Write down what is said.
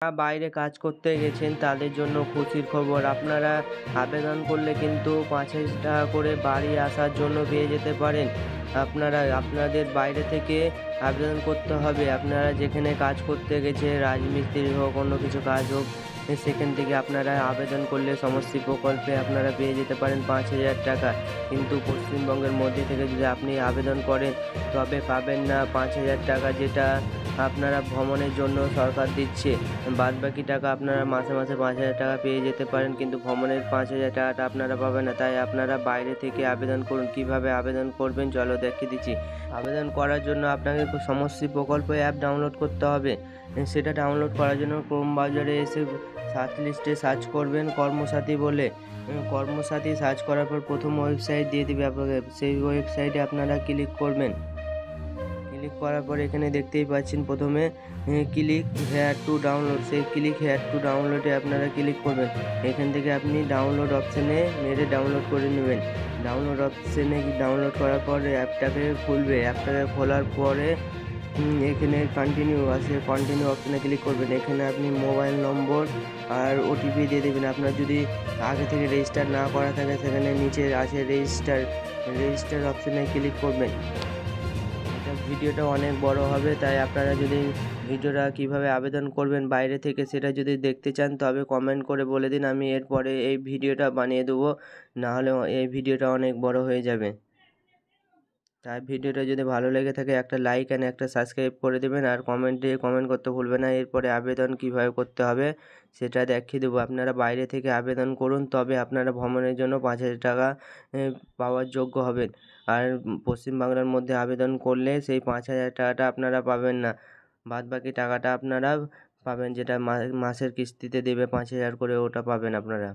বাইরে কাজ করতে গেছেন তাদের জন্য খুশির খবর, আপনারা আবেদন করলে কিন্তু ৫,০০০ টাকা করে বাড়ি আসার জন্য পেয়ে যেতে পারেন। আপনারা আপনাদের বাইরে থেকে আবেদন করতে হবে। আপনারা যেখানে কাজ করতে গেছে, রাজমিস্ত্রি হোক, অন্য কিছু কাজ হোক, সেখান থেকে আপনারা আবেদন করলে সমষ্টি প্রকল্পে আপনারা পেয়ে যেতে পারেন ৫,০০০ টাকা। কিন্তু পশ্চিমবঙ্গের মধ্যে থেকে যদি আপনি আবেদন করেন তবে পাবেন না ৫,০০০ টাকা, যেটা আপনারা ভ্রমণের জন্য সরকার দিচ্ছে। বাদবাকি টাকা আপনারা মাসে মাসে ৫,০০০ টাকা পেয়ে যেতে পারেন, কিন্তু ভ্রমণের ৫,০০০ টাকাটা আপনারা পাবেন না। তাই আপনারা বাইরে থেকে আবেদন করুন। কিভাবে আবেদন করবেন চলো দেখিয়ে দিচ্ছি। আবেদন করার জন্য আপনাকে সমষ্টি প্রকল্প অ্যাপ ডাউনলোড করতে হবে। সেটা ডাউনলোড করার জন্য ক্রোম ব্রাউজারে এসে সার্চ লিস্টে সার্চ করবেন কর্মসাথী বলে। কর্মসাথী সার্চ করার পর প্রথম ওয়েবসাইট দিয়ে দেবে আপনাকে, সেই ওয়েবসাইটে আপনারা ক্লিক করবেন। ক্লিক করার পর এখানে দেখতেই পাচ্ছেন প্রথমে ক্লিক হেয়ার টু ডাউনলোড, সেই ক্লিক হেয়ার টু ডাউনলোডে আপনারা ক্লিক করবেন। এখান থেকে আপনি ডাউনলোড অপশানে মেরে ডাউনলোড করে নেবেন। ডাউনলোড অপশানে ডাউনলোড করার পর অ্যাপটাকে খুলবে। অ্যাপটাকে খোলার পরে এখানে কন্টিনিউ আছে, কন্টিনিউ অপশানে ক্লিক করবেন। এখানে আপনি মোবাইল নম্বর আর ওটিপি দিয়ে দেবেন। আপনার যদি আগে থেকে রেজিস্টার না করা থাকে সেখানে নিচে আছে রেজিস্টার অপশানে ক্লিক করবেন। ভিডিওটা অনেক বড় হবে, তাই আপনারা যদি ভিডিওটা কিভাবে আবেদন করবেন বাইরে থেকে সেটা যদি দেখতে চান তবে কমেন্ট করে বলে দিন, আমি এরপরে এই ভিডিওটা বানিয়ে দেবো। নাহলে এই ভিডিওটা অনেক বড় হয়ে যাবে। তাই ভিডিওটা যদি ভালো লেগে থাকে একটা লাইক অ্যান্ড একটা সাবস্ক্রাইব করে দেবেন, আর কমেন্টে কমেন্ট করতে ভুলবেন না। এরপরে আবেদন কিভাবে করতে হবে সেটা দেখিয়ে দেবো। আপনারা বাইরে থেকে আবেদন করুন, তবে আপনারা ভ্রমণের জন্য ৫,০০০ টাকা পাওয়ার যোগ্য হবেন। আর পশ্চিমবাংলার মধ্যে আবেদন করলে সেই ৫,০০০ টাকাটা আপনারা পাবেন না। বাদবাকি টাকাটা আপনারা পাবেন, যেটা মাসের কিস্তিতে দেবে ৫,০০০ করে, ওটা পাবেন আপনারা।